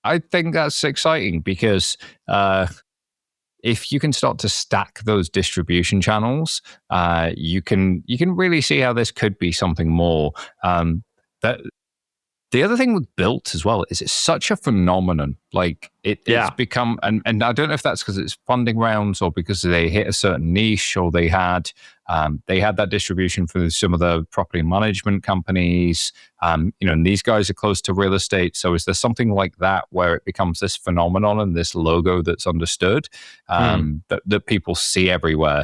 I think that's exciting because if you can start to stack those distribution channels, you can really see how this could be something more. That The other thing with Bilt as well is it's such a phenomenon. Like it's become, and I don't know if that's because it's funding rounds or because they hit a certain niche or they had that distribution for some of the property management companies. And these guys are close to real estate. So is there something like that where it becomes this phenomenon and this logo that's understood that people see everywhere?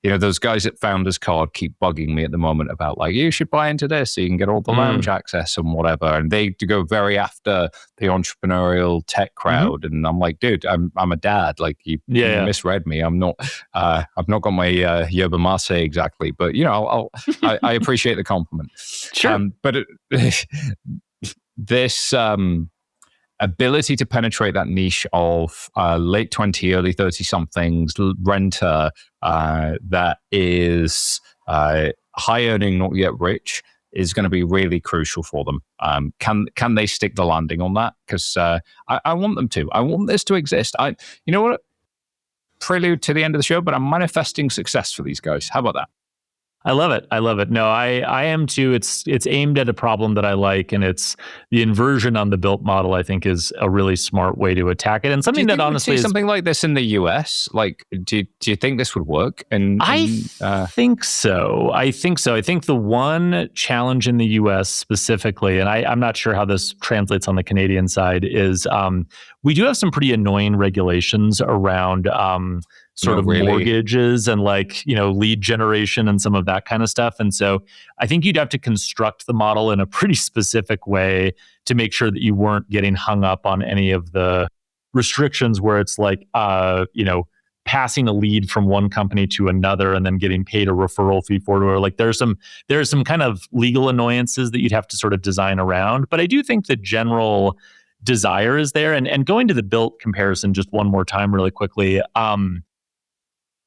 Those guys at Founders Card keep bugging me at the moment about like, you should buy into this so you can get all the lounge access and whatever. And they do go very after the entrepreneurial tech crowd. And I'm like, dude, I'm a dad. Like you misread me. I've not got my yerba mate exactly, but I appreciate the compliment. Sure. But this ability to penetrate that niche of late 20, early 30 somethings renter that is high earning, not yet rich, is going to be really crucial for them. Can they stick the landing on that? Because I want them to. I want this to exist. You know what? Prelude to the end of the show, but I'm manifesting success for these guys. How about that? I love it. No, I am too. It's aimed at a problem that I like, and it's the inversion on the Bilt model. I think is a really smart way to attack it, and something that honestly is something like this in the US. Like, do you think this would work? I think so. I think the one challenge in the US specifically, and I'm not sure how this translates on the Canadian side, is we do have some pretty annoying regulations around mortgages and lead generation and some of that kind of stuff. And so I think you'd have to construct the model in a pretty specific way to make sure that you weren't getting hung up on any of the restrictions where it's like, passing a lead from one company to another and then getting paid a referral fee for it. Or like there's some kind of legal annoyances that you'd have to sort of design around. But I do think the general desire is there. And going to the Bilt comparison just one more time really quickly,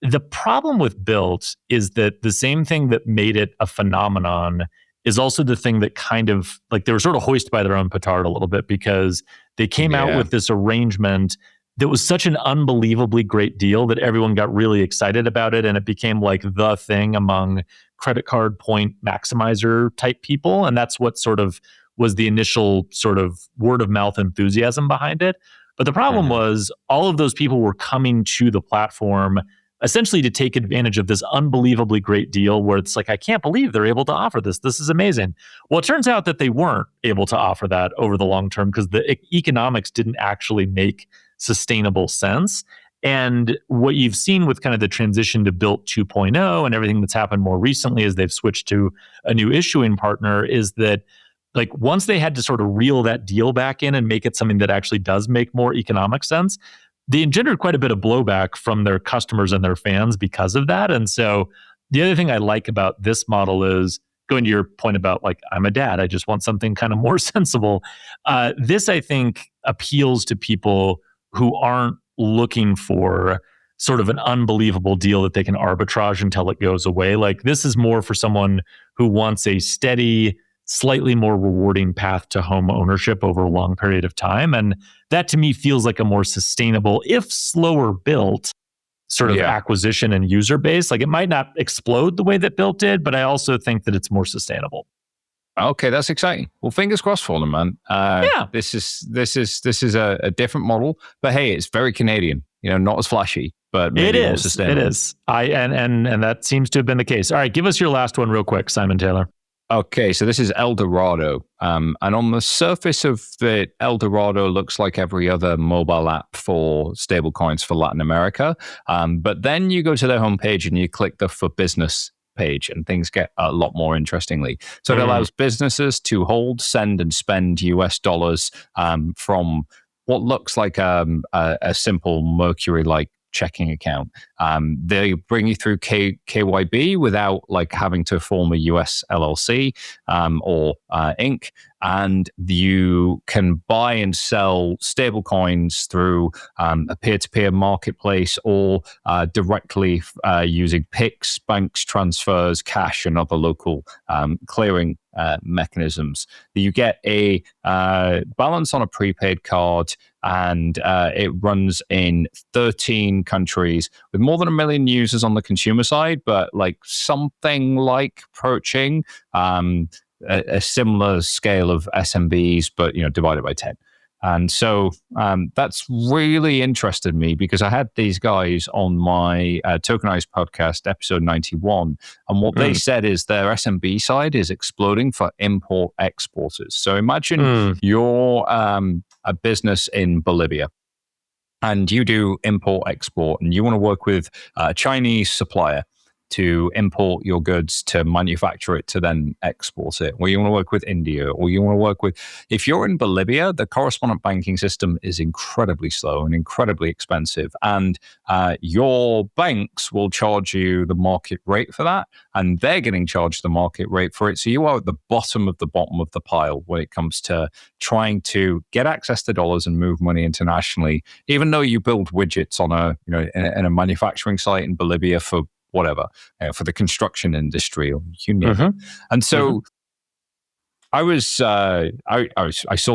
the problem with Bilt is that the same thing that made it a phenomenon is also the thing that kind of like they were sort of hoisted by their own petard a little bit because they came out with this arrangement that was such an unbelievably great deal that everyone got really excited about it. And it became like the thing among credit card point maximizer type people. And that's what sort of was the initial sort of word of mouth enthusiasm behind it. But the problem was all of those people were coming to the platform essentially to take advantage of this unbelievably great deal where it's like, I can't believe they're able to offer this. This is amazing. Well, it turns out that they weren't able to offer that over the long term because the economics didn't actually make sustainable sense. And what you've seen with kind of the transition to Bilt 2.0 and everything that's happened more recently as they've switched to a new issuing partner is that like once they had to sort of reel that deal back in and make it something that actually does make more economic sense, they engendered quite a bit of blowback from their customers and their fans because of that. And so the other thing I like about this model is going to your point about like, I'm a dad, I just want something kind of more sensible. This, I think, appeals to people who aren't looking for sort of an unbelievable deal that they can arbitrage until it goes away. Like this is more for someone who wants a steady, slightly more rewarding path to home ownership over a long period of time. And that to me feels like a more sustainable, if slower built sort of acquisition and user base. Like it might not explode the way that Bilt did, but I also think that it's more sustainable. Okay, that's exciting. Well, fingers crossed for them, man. This is a different model, but hey, it's very Canadian. Not as flashy, but maybe more sustainable. It is. And that seems to have been the case. All right, give us your last one real quick, Simon Taylor. Okay, so this is Dorado. And on the surface of the Dorado looks like every other mobile app for stablecoins for Latin America. But then you go to their homepage and you click the for business page, and things get a lot more interestingly. So it allows businesses to hold, send, and spend US dollars from what looks like a simple Mercury-like checking account. They bring you through KYB without like having to form a US LLC or Inc. And you can buy and sell stable coins through a peer-to-peer marketplace or directly using PIX, banks, transfers, cash, and other local clearing mechanisms. You get a balance on a prepaid card, and it runs in 13 countries with more than 1 million users on the consumer side, but like something like approaching a similar scale of SMBs, but divided by 10. And so that's really interested me because I had these guys on my tokenized podcast, episode 91. And what they said is their SMB side is exploding for import exporters. So imagine you're a business in Bolivia and you do import export and you want to work with a Chinese supplier to import your goods, to manufacture it, to then export it. Or you want to work with India, or you want to work with... If you're in Bolivia, the correspondent banking system is incredibly slow and incredibly expensive. And your banks will charge you the market rate for that, and they're getting charged the market rate for it. So you are at the bottom of the pile when it comes to trying to get access to dollars and move money internationally, even though you build widgets on in a manufacturing site in Bolivia for whatever, for the construction industry, or you name it. And so I saw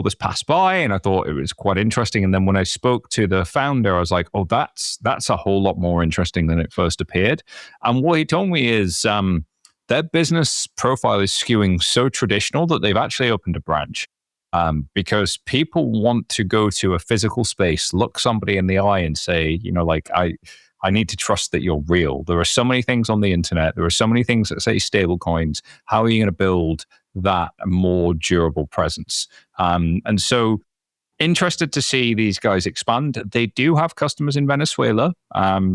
this pass by and I thought it was quite interesting. And then when I spoke to the founder, I was like, oh, that's a whole lot more interesting than it first appeared. And what he told me is their business profile is skewing so traditional that they've actually opened a branch. Because people want to go to a physical space, look somebody in the eye and say, I need to trust that you're real. There are so many things on the internet. There are so many things that say stable coins. How are you going to build that more durable presence? And so interested to see these guys expand. They do have customers in Venezuela,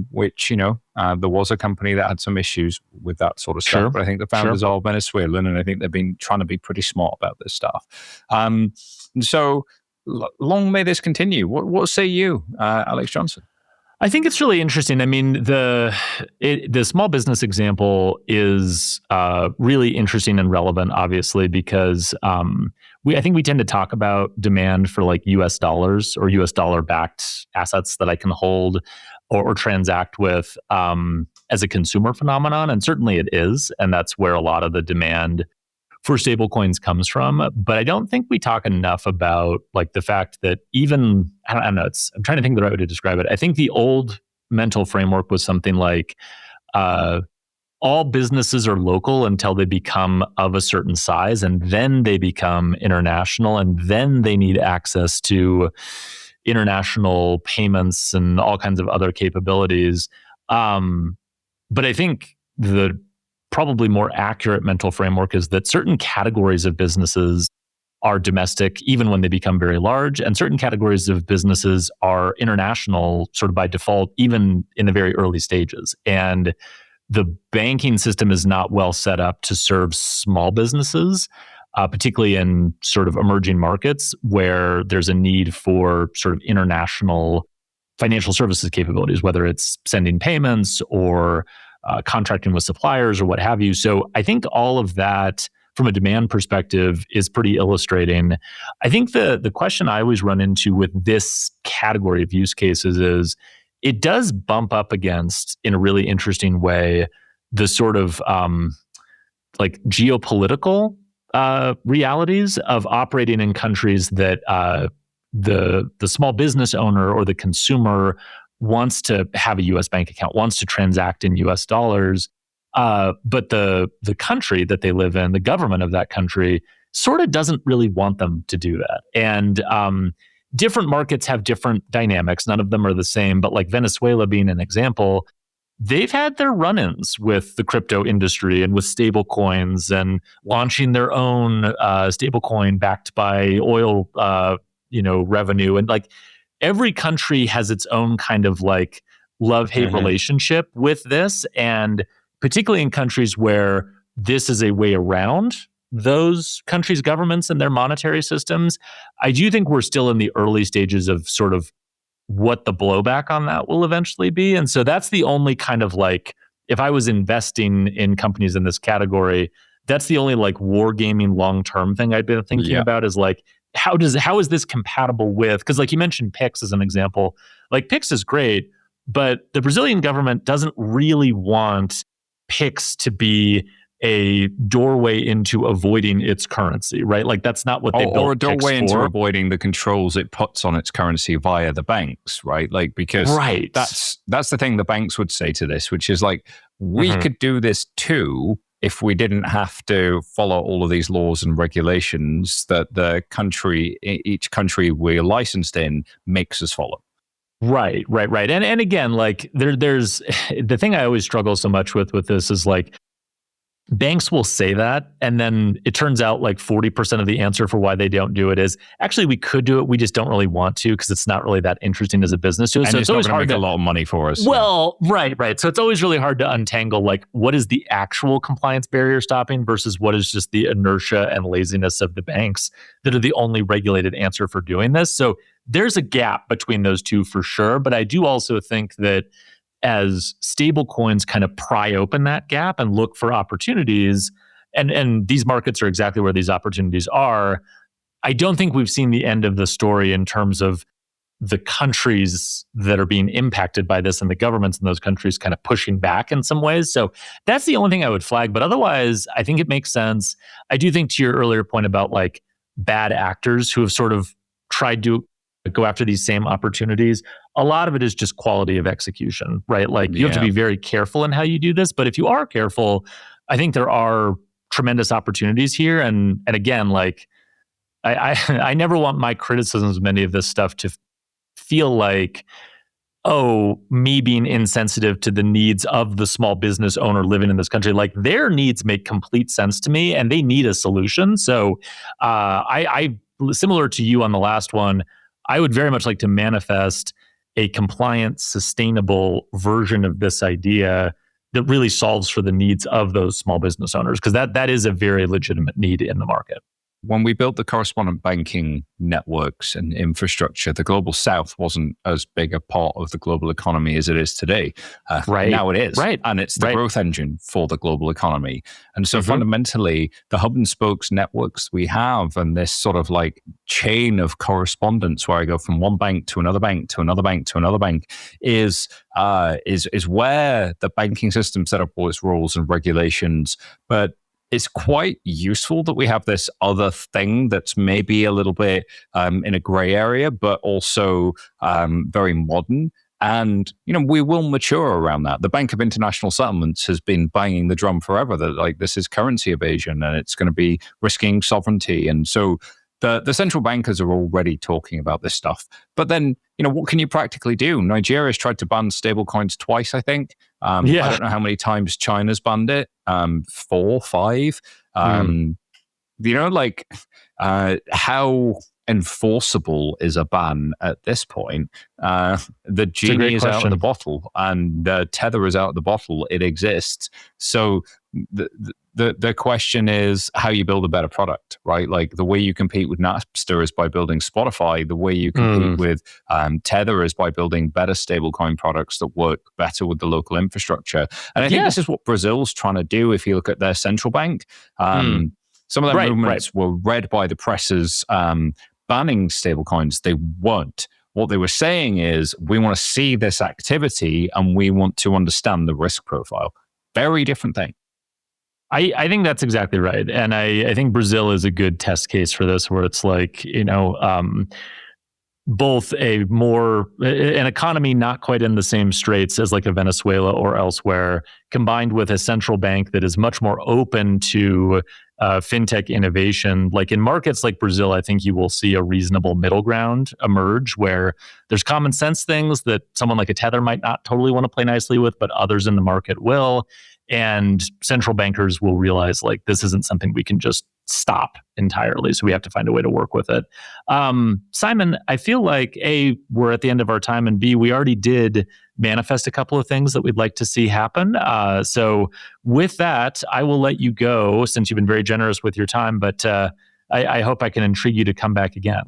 which, there was a company that had some issues with that sort of stuff. But I think the founders are Venezuelan, and I think they've been trying to be pretty smart about this stuff. And so long may this continue. What say you, Alex Johnson? I think it's really interesting. I mean, the small business example is really interesting and relevant, obviously, because I think we tend to talk about demand for like US dollars or US dollar-backed assets that I can hold or transact with as a consumer phenomenon. And certainly it is. And that's where a lot of the demand for stablecoins comes from. But I don't think we talk enough about like the fact that even, I don't know, I'm trying to think of the right way to describe it. I think the old mental framework was something like all businesses are local until they become of a certain size, and then they become international, and then they need access to international payments and all kinds of other capabilities. But I think the probably more accurate mental framework is that certain categories of businesses are domestic even when they become very large, and certain categories of businesses are international sort of by default even in the very early stages. And the banking system is not well set up to serve small businesses, particularly in sort of emerging markets where there's a need for sort of international financial services capabilities, whether it's sending payments or contracting with suppliers or what have you. So I think all of that from a demand perspective is pretty illustrating. I think the question I always run into with this category of use cases is it does bump up against, in a really interesting way, the sort of like geopolitical realities of operating in countries that the small business owner or the consumer wants to have a U.S. bank account, wants to transact in U.S. dollars, but the country that they live in, the government of that country, sort of doesn't really want them to do that. And different markets have different dynamics. None of them are the same, but like Venezuela being an example, they've had their run-ins with the crypto industry and with stable coins and launching their own stable coin backed by oil revenue. And like every country has its own kind of like love-hate relationship with this. And particularly in countries where this is a way around those countries' governments and their monetary systems, I do think we're still in the early stages of sort of what the blowback on that will eventually be. And so that's the only kind of like, if I was investing in companies in this category, that's the only like wargaming long-term thing I'd been thinking about is like, how is this compatible with, because like you mentioned Pix as an example, like Pix is great, but the Brazilian government doesn't really want Pix to be a doorway into avoiding its currency, right? Like that's not what they built or a doorway Pix into for. avoiding the controls it puts on its currency via the banks, right? Like because that's the thing the banks would say to this, which is like we could do this too if we didn't have to follow all of these laws and regulations that each country we're licensed in makes us follow. Right. And again, like there's the thing I always struggle so much with this is like banks will say that, and then it turns out like 40% of the answer for why they don't do it is actually we could do it, we just don't really want to because it's not really that interesting as a business to us. And so it's always not going hard to make a lot of money for us. Well, right. So it's always really hard to untangle like what is the actual compliance barrier stopping versus what is just the inertia and laziness of the banks that are the only regulated answer for doing this. So there's a gap between those two for sure. But I do also think that as stable coins kind of pry open that gap and look for opportunities, and these markets are exactly where these opportunities are, I don't think we've seen the end of the story in terms of the countries that are being impacted by this and the governments in those countries kind of pushing back in some ways. So that's the only thing I would flag. But otherwise, I think it makes sense. I do think to your earlier point about like bad actors who have sort of tried to go after these same opportunities, a lot of it is just quality of execution, right? Like you have to be very careful in how you do this. But if you are careful, I think there are tremendous opportunities here. And again, like I never want my criticisms of many of this stuff to feel like, oh, me being insensitive to the needs of the small business owner living in this country. Like their needs make complete sense to me and they need a solution. So I similar to you on the last one, I would very much like to manifest a compliant, sustainable version of this idea that really solves for the needs of those small business owners, because that is a very legitimate need in the market. When we built the correspondent banking networks and infrastructure, the global south wasn't as big a part of the global economy as it is today. Now it is. Right. And it's the growth engine for the global economy. And so fundamentally, the hub and spokes networks we have and this sort of like chain of correspondence where I go from one bank to another bank to another bank to another bank is where the banking system set up all its rules and regulations. But it's quite useful that we have this other thing that's maybe a little bit in a gray area, but also very modern. And, we will mature around that. The Bank of International Settlements has been banging the drum forever that like this is currency evasion and it's going to be risking sovereignty. And so the central bankers are already talking about this stuff. But then, what can you practically do? Nigeria's tried to ban stablecoins twice, I think. I don't know how many times China's banned it. 4, 5. How enforceable is a ban at this point? The genie is out of the bottle and the tether is out of the bottle. It exists. So the question is how you build a better product, right? Like the way you compete with Napster is by building Spotify. The way you compete with Tether is by building better stablecoin products that work better with the local infrastructure. And I think this is what Brazil's trying to do. If you look at their central bank, some of their movements were read by the presses banning stablecoins. They weren't. What they were saying is, we want to see this activity and we want to understand the risk profile. Very different thing. I think that's exactly right. And I think Brazil is a good test case for this, where it's like, both an economy not quite in the same straits as like a Venezuela or elsewhere, combined with a central bank that is much more open to fintech innovation. Like in markets like Brazil, I think you will see a reasonable middle ground emerge where there's common sense things that someone like a Tether might not totally want to play nicely with, but others in the market will. And central bankers will realize like this isn't something we can just stop entirely. So we have to find a way to work with it. Simon, I feel like A, we're at the end of our time, and B, we already did manifest a couple of things that we'd like to see happen. So with that, I will let you go since you've been very generous with your time, but I hope I can intrigue you to come back again.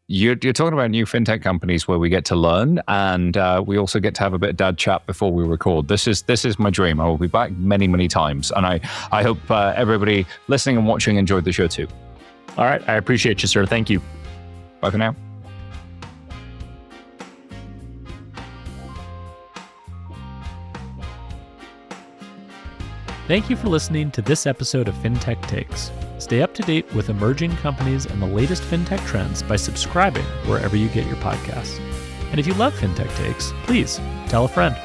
You're talking about new fintech companies where we get to learn, and we also get to have a bit of dad chat before we record. This is my dream. I will be back many, many times, and I hope everybody listening and watching enjoyed the show too. All right. I appreciate you, sir. Thank you. Bye for now. Thank you for listening to this episode of FinTech Takes. Stay up to date with emerging companies and the latest fintech trends by subscribing wherever you get your podcasts. And if you love FinTech Takes, please tell a friend.